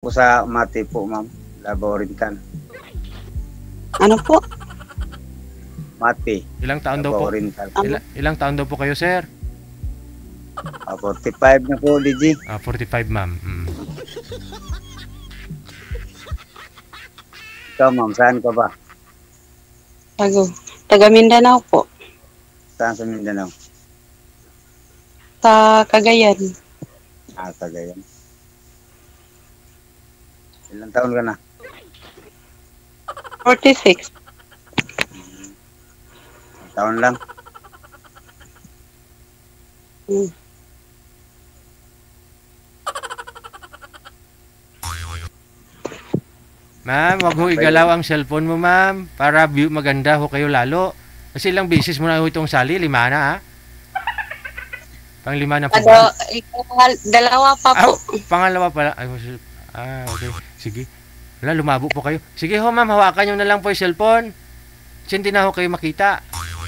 Po sa Mati po, ma'am. Davao Oriental. Ano po? Mati, Ilang taon daw Davao po? Oriental. Ilang taon daw po kayo, sir? 45 na po, DG. 45, ma'am. Ikaw, ma'am, saan ka ba? Taga Mindanao po. Saan sa Mindanao? Sa Cagayan. Cagayan. Ilang taon ka na? 46. Taon lang. Hmm. Ma'am, wag ho igalaw ang cellphone mo, ma'am. Para maganda ho kayo lalo. Kasi ilang beses mo na ho itong sali. 5 na, ha? Pang 5 na po ba? Dalawa pa po. Pangalawa pala. Okay. Sige. Wala, lumabo po kayo. Sige ho, ma'am. Hawakan nyo na lang po yung cellphone. Kasi hindi na ho kayo makita.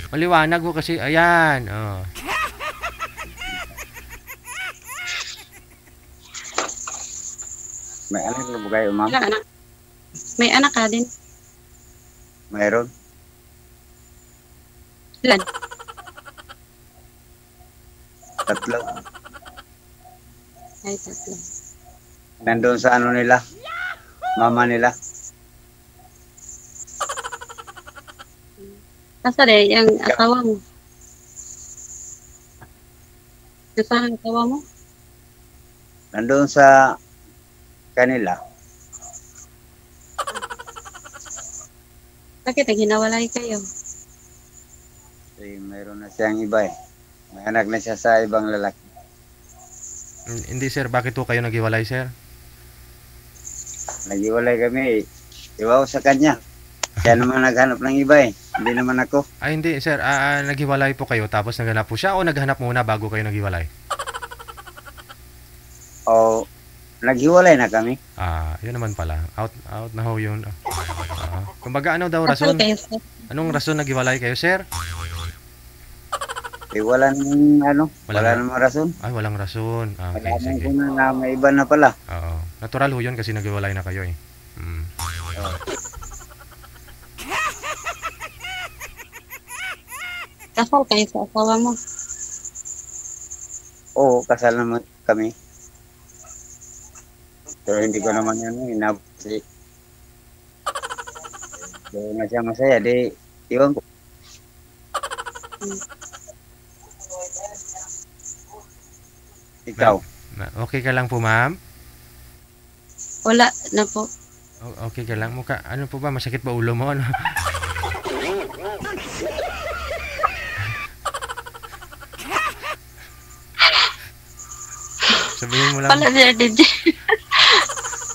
Maliwanag ho kasi. Ayan. Oh. May anak na po kayo, ma'am? Ilang anak? May anak ka din. Mayroon? Ilan? 3. Ay, 3. Nandun sa ano nila? Mama nila? Asa de, yung asawa mo? Nasaan ang asawa mo? Nandun sa kanila. Bakit hinawalay kayo? Mayroon na siyang iba eh. May anak na siya sa ibang lalaki. Hindi, sir. Bakit ho kayo naghiwalay, sir? Naghiwalay kami. Iwaw sa kanya. Siya naman naghanap ng iba eh. Hindi naman ako. Ay, hindi, sir. Naghiwalay po kayo tapos naghanap po siya o naghanap muna bago kayo naghiwalay? O, naghiwalay na kami. Yun naman pala. Out na ho yun. Kumbaga, ano daw rason? Anong rason naghiwalay kayo, sir? Wala namang rason. Ay, walang rason. Okay, Malaman sige. ko na may iba na pala. Oo. Natural ho yun kasi naghiwalay na kayo eh. Kasal kayo sa asawa mo? Oo, kasal naman kami. Pero hindi ko naman yan kasi doon na siya masaya. Di, iwan ko. Ikaw? Okay ka lang po, ma'am? Wala na po. Okay ka lang. Ano po ba? Masakit ba ulo mo? Ano? Sabihin mo lang. Wala na, DJ.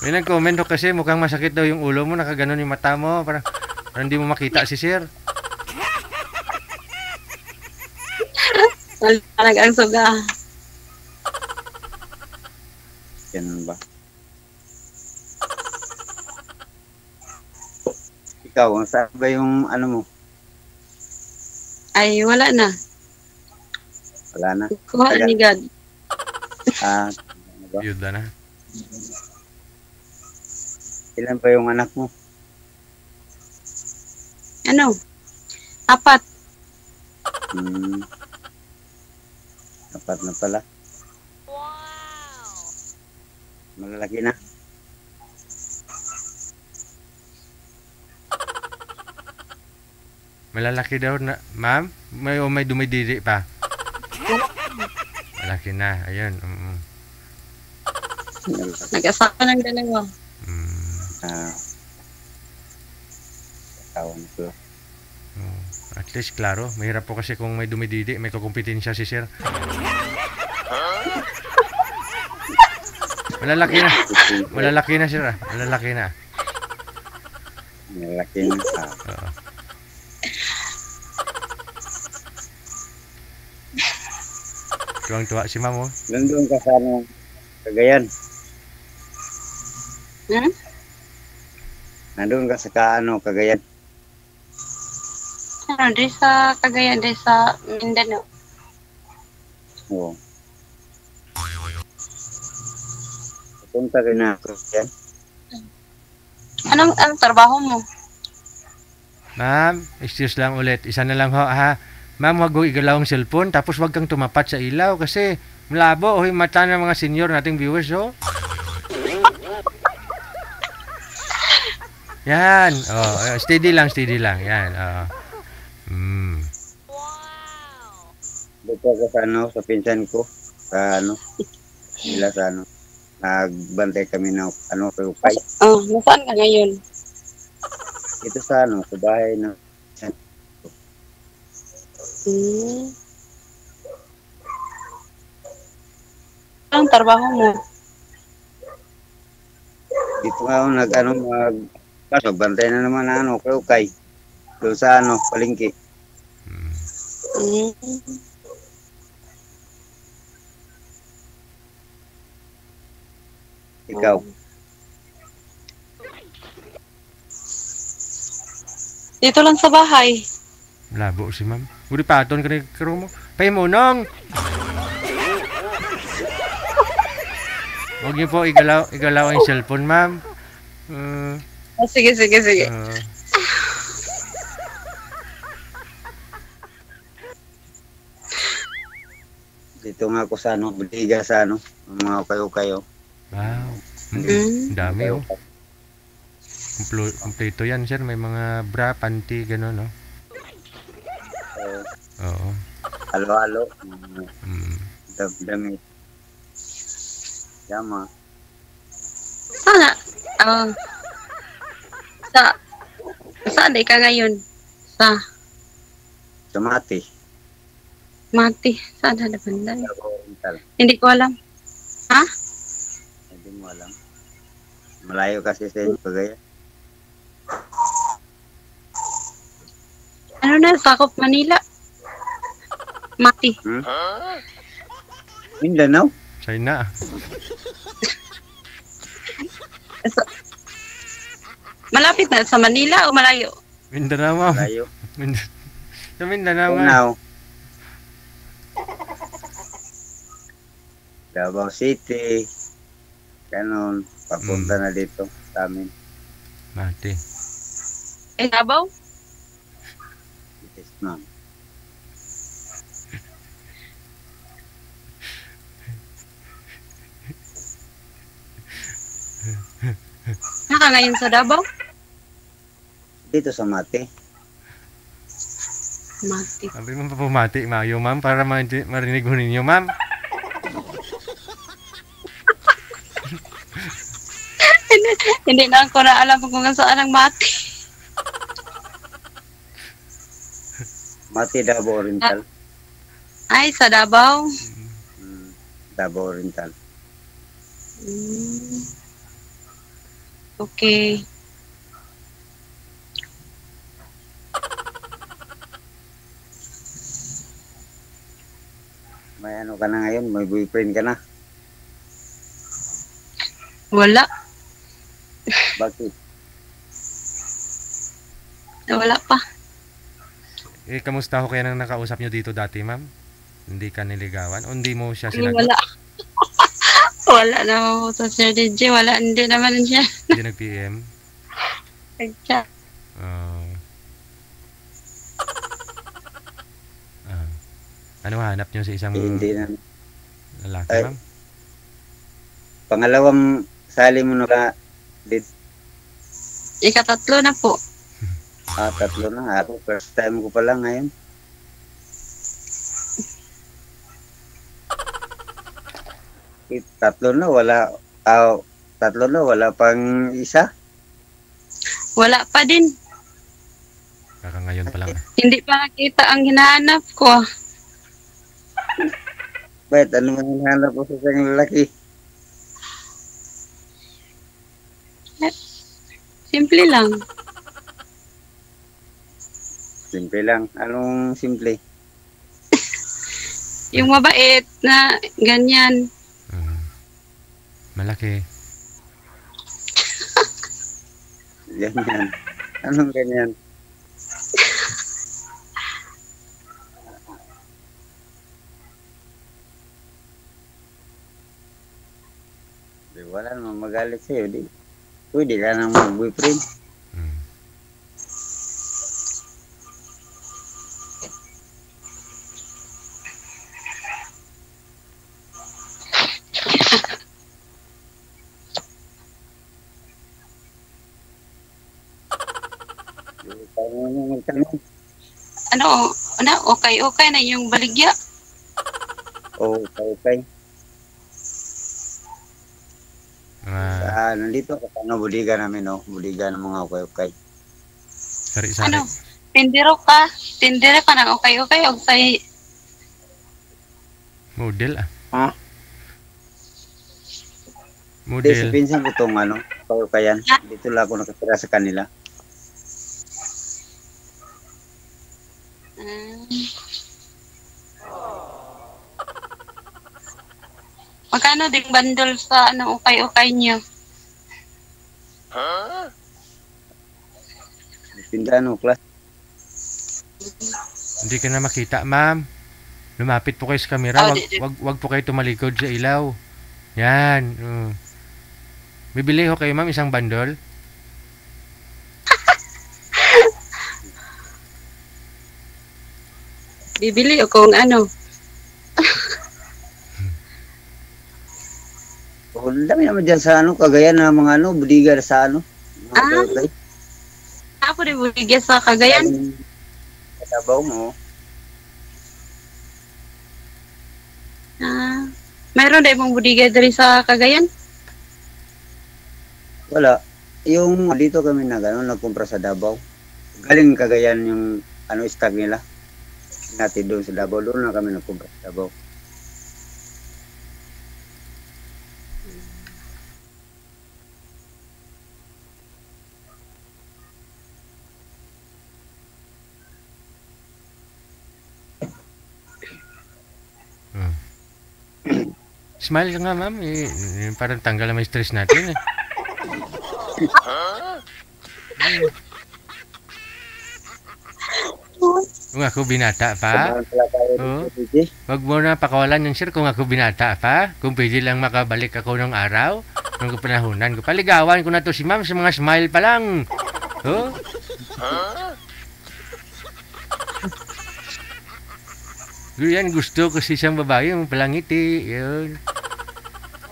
May nag-comment ho kasi mukhang masakit daw yung ulo mo. Nakaganon yung mata mo. Parang hindi mo makita si sir. Wala ang suga. Yan ba? Ikaw, saan ba yung ano mo? Ay, wala na. Wala na. Kuha ni God. Ano ba? Yuda na. Ilan pa yung anak mo? Ano? 4. 4 na pala. Malalaki na. Malalaki daw na, ma'am? May dumidiri pa. Malaki na. Ayun. Nag-asawa ng 2. Tawag ko. At least, klaro. Mahirap po kasi kung may dumididi, may kukumpetensya si sir. Malalaki na. Malalaki na, sir. Malalaki na. Malalaki na. Tuwang-tuwa si ma'am, oh. Nandun ka sa Cagayan. Nandun ka sa Cagayan. Di sa Cagayan, di sa Mindanao. Oo. Punta ka na Cagayan. Anong trabaho mo? Ma'am, excuse lang ulit. Isa na lang ho, ha? Ma'am, wag mo igalaw ang cellphone, tapos wag kang tumapat sa ilaw kasi malabo yung mata ng mga senior nating viewers, ho. Yan. Steady lang, steady lang. Yan. Dito ako sa sa pinsan ko. Sa sila sa nagbantay kami ng kay Nasaan ka ngayon? ito sa sa bahay na Hmm. Anong trabaho mo? dito nga ako magbantay na naman na kay doon sa palengke. Hmm. Ikaw. Dito lang sa bahay. Malabo si ma'am. Uri paton ka rin karo mo. Pahimunong! Huwag niyo po igalaw ang cellphone, ma'am. Sige. Dito nga ako sa budiga sa mga kayo. Wow. Mm. Ang dami, oh. Kompleto yan, sir. May mga bra, panty, gano'n, no? Oo. Halo-halo. Mm. Damit. Yama. Sana. Saan ka ngayon? Sa Mati. Mati. Saan na banday? Oriental. Hindi ko alam. Ha? Hindi mo alam. Malayo kasi sa inyo, Cagayan. Ano na? Sakop Manila. Mati. Mindanao? China. Malapit na sa Manila o malayo? Mindanao, ma'am. Malayo. Sa Mindanao, nga. Mindanao. Davao City. Ganon. Papunta na dito sa amin. Mati. Davao? Yes, ma'am. Naka ngayon sa Davao? Dito sa Mati. Mati. Sabi mo pa pumati, Mayo, ma'am, para marinig ho ninyo, ma'am. Hindi na ako na alam kung saan ang Mati. Mati, Davao Oriental. Ay, sa Davao. Davao Oriental. Okay. May ka na ngayon? May boyfriend ka na? Wala. Bakit? Wala pa. Kamusta ho kaya nang nakausap nyo dito dati, ma'am? Hindi ka niligawan? O hindi mo siya Ay, sinagot? wala. Wala na ako sa Sir DJ. Wala. Hindi naman siya. Hindi nag-PM? Nag-chat. Ano hanap nyo sa isang Hindi na. lalaki, Ay. ma'am? Pangalawang sali mo na ka dito. Ikatatlo na po. Tatlo na. Ako, first time ko pa lang ngayon. Tatlo na, wala pang isa. Wala pa din. Kaka ngayon pa lang. Hindi pa nakita ang hinahanap ko. Bakit? Ano man hinahanap ko sa isang lalaki? Simple lang. Simple lang. Anong simple? Yung mabait na ganyan. Malaki. Ganyan. Anong ganyan? Wala naman magalit sa'yo, di. Pwede ka nang mag-boyfriend. Hmm. Paano mo magtanong? Ano, okay na yung baligya. Oo, okay. Ah, Nandito ako sa budiga namin, no? Budiga ng mga okay. sari-sari. Ano, tindero ka ng okay, og say, Model ah. Ha? Hindi, sa Model. pinsan ko itong paukayan. Ha? Dito lang ako nakatira sa kanila. magkano ding bundle sa okay niyo? Tindahan mo, class. Hindi ka na makita, ma'am. Lumapit po kayo sa camera. Oh, Wag po kayo tumalikod sa ilaw. Yan. Bibili ho kayo, ma'am, isang bandol. Bibili ako ng ano. Oh, dami naman dyan sa Cagayan na mga budiga sa mga Ah. okay. Ako rin buligya sa Cagayan. Katabaw mo. Mayroon din mong budiga diri sa Cagayan? Wala. Yung dito kami nagkumpra sa Davao. Galing Cagayan yung stock nila. Natin doon sa Davao. Doon na kami nagkumpra sa Davao. Smile ka nga, ma'am. Parang tanggal na may stress natin eh. Kung ako binata pa, Samahan pala tayo Oo. dito, Gigi. wag mo na pakawalan yung sir kung ako binata pa. Kung pwede lang makabalik ako ng araw, ng panahonan ko. Paligawan ko na to si ma'am sa mga smile pa lang. Oh? Yan, gusto ko si isang babae, yung palangiti. Yun.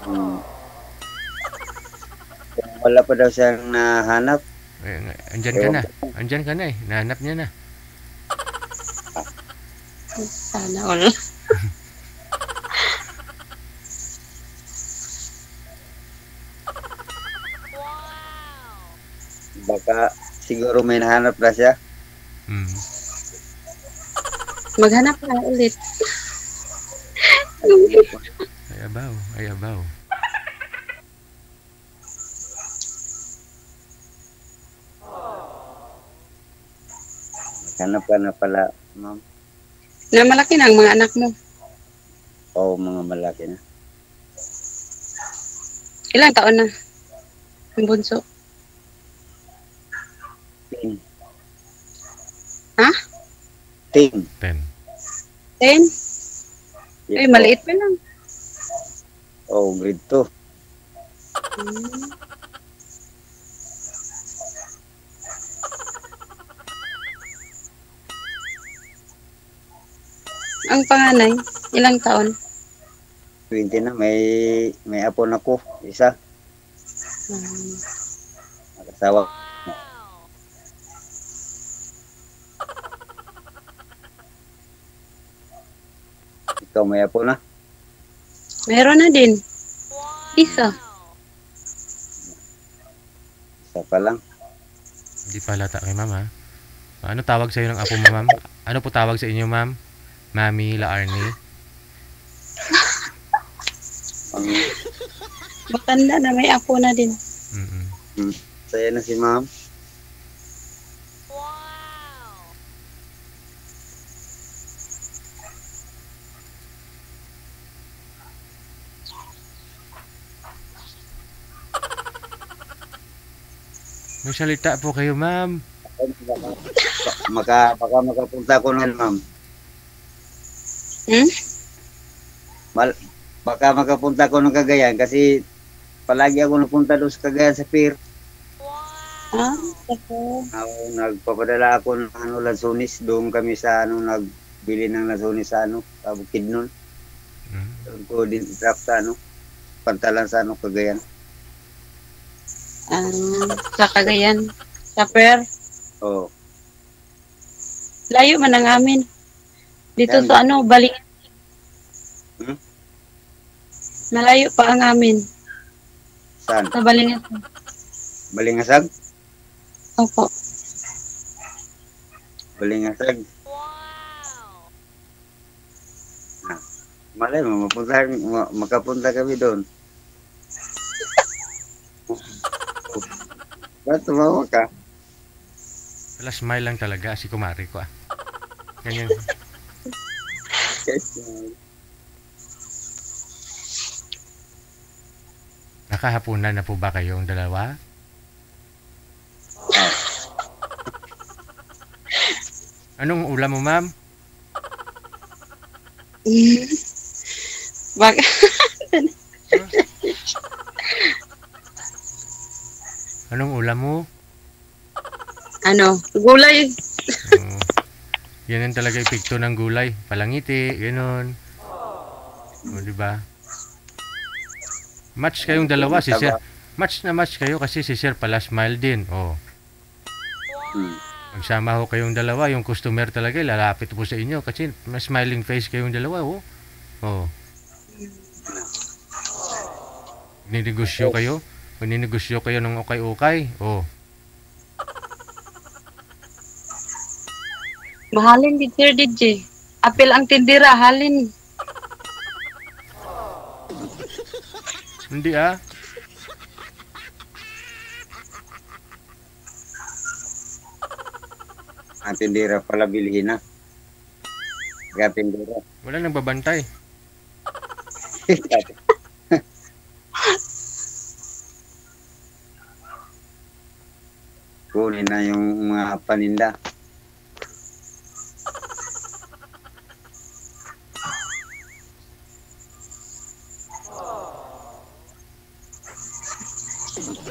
Kung wala pa daw siyang nahanap. Andyan ka na. Andyan ka na eh. Nahanap niya na. Sana all. Baka siguro may nahanap na siya. Hmm. Maghanap na ulit. Ay abaw. Ay abaw. Hanap ka na pala, ma'am. Na malaki na ang mga anak mo. O mga malaki na. Ilang taon na? Ang bunso. 10. Ha? 10. 10. 10? Ay, maliit pa lang. Oh, grade 2. Ang panganay, ilang taon? 20 na. May apo na ko. Isa. Nakasawa. Ikaw may apo na. Meron na din. Isa. Isa pa lang. Hindi pa halata kay ma'am ha. Ano tawag sa iyo ng apo mo, ma'am? Ano po tawag sa inyo, ma'am? Mami La Arnie? Ang Matanda na, may apo na din. saya na si ma'am. May salita po kayo, ma'am. Baka makapunta ko nun, ma'am. Hmm? Baka makapunta ko ng Cagayan kasi palagi ako napunta doon sa Cagayan sa pier. Ah, ako. Nagpapadala ako ng lansones. Doon kami sa nagbili ng lansones sa sa Bukidnon. Mm. Doon ko din drop sa pantalan sa Cagayan. Sa Cagayan. Sa Per. Oo. Layo man ang amin. Dito Yan. sa Baling. Hmm? Malayo pa ang amin. Saan? Sa Balingan. Balingasag? Opo. Balingasag. Malay mo, makapunta kami doon. Ba't tumawa ka? Wala, smile lang talaga si kumari ko ah. Ganyan. Nakahapunan na po ba kayong dalawa? Anong ulam mo, ma'am? Bag Anong ulam mo? Gulay. Oh, yan ang talaga epekto ng gulay. Palangiti, gano'n. O, di ba? Match kayong dalawa, si Sir. Match na match kayo kasi si Sir pala smile din. Oh. Magsama ho kayong dalawa, yung customer talaga lalapit po sa inyo kasi mas smiling face kayong dalawa, oh. Oh. Ninegosyo kayo? Ninegosyo kayo ng ukay-ukay? Oh. Mahalin di Sir DJ. Apil ang tindira, halin. Hindi ah. Ang tindera pala bilhin na. Tindera. Wala nang babantay. Kunin na yung mga paninda.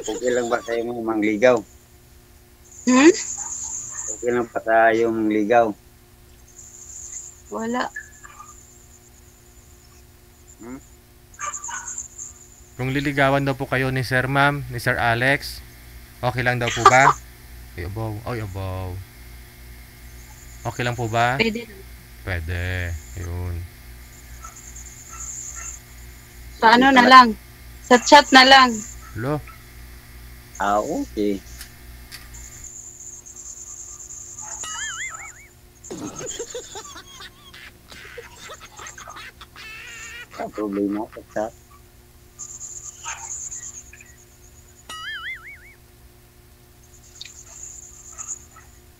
Okay lang ba sa'yo mga mangligaw? Hmm? Okay lang ba sa'yo mangligaw? Wala. Kung liligawan daw po kayo ni Sir Ma'am, ni Sir Alex, okay lang daw po ba? Ay, abaw. Ay, abaw. Okay lang po ba? Pwede. Pwede. Yun. Sa na lang. Sa chat na lang. Lo. Okay. Problema sa chat.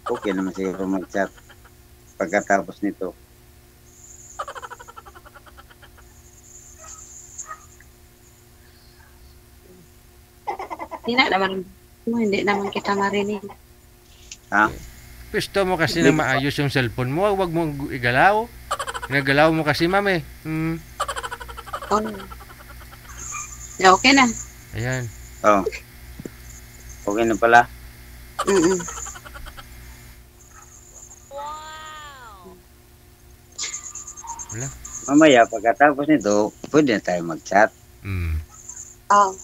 Okay naman siguro mag-chat pagkatapos nito. Hindi naman kita marinig. Ha? Pisto mo kasi na maayos yung cellphone mo. Huwag mo igalaw. Nagalaw mo kasi, ma'am eh. Oh. Ya, okay na. Ayan. Oh. Okay na pala. Mm-mm. Wala. Mamaya pagkatapos nito, pwede na tayo mag-chat. Oh.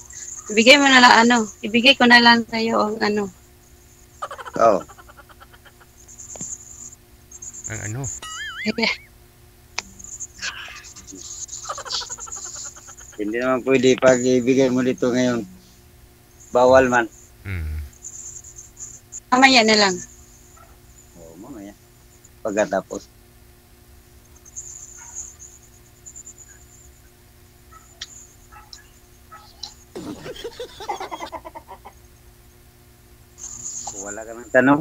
Ibigay mo na lang ibigay ko na lang sa'yo ang Oh. Ang ano? Hindi naman pwede pag ibigay mo dito ngayon. Bawal man. Mamaya na lang. Oh, mamaya. Pagkatapos. Wala ka ng tanong?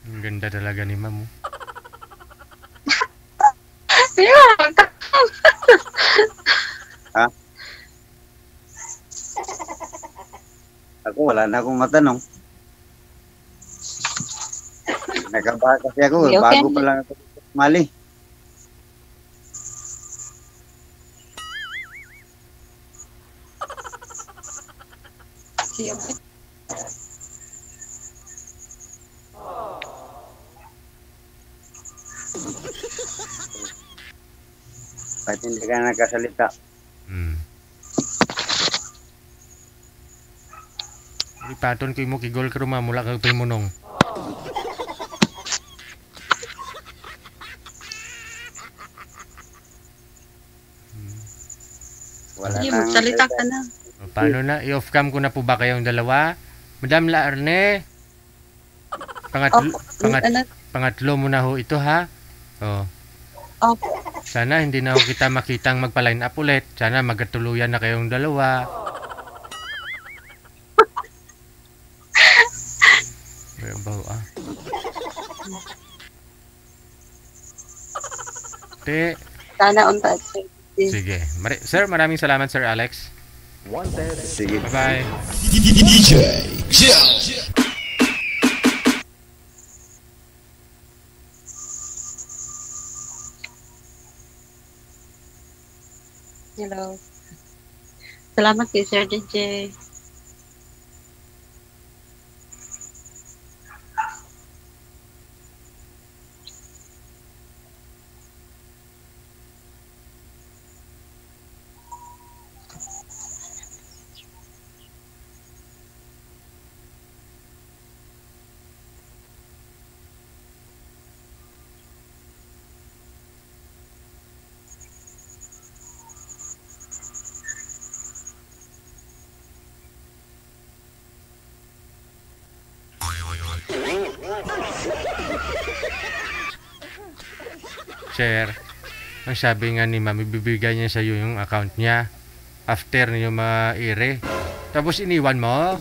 Ang ganda talaga ni ma'am. Ha? Ako, wala na akong matanong. Nakabaha kasi ako. Okay. Bago pa lang ako mali. Siya. Kahit hindi ka nagkasalita. Hmm. Ipaton ko mo kigol ka ruma mula kag pimunong. Wala Sige, nang magsalita ka na. Paano na? I-off cam ko na po ba kayong dalawa? Madam Laarne. Pangatlo, Ano? pangatlo mo na ho ito ha. Oh. Opo. Sana hindi na ho kita makitang magpa-line up ulit. Sana magkatuluyan na kayong dalawa. May baho ah. Te, Sana unta. sige. Sir, maraming salamat Sir Alex. sige. Bye-bye. DJ Jel. Hello. Salamat kay Sir DJ. Share. Ang sabi nga ni Ma'am, ibibigay niya sa iyo yung account niya after niyo ma-ire. Tapos iniwan mo.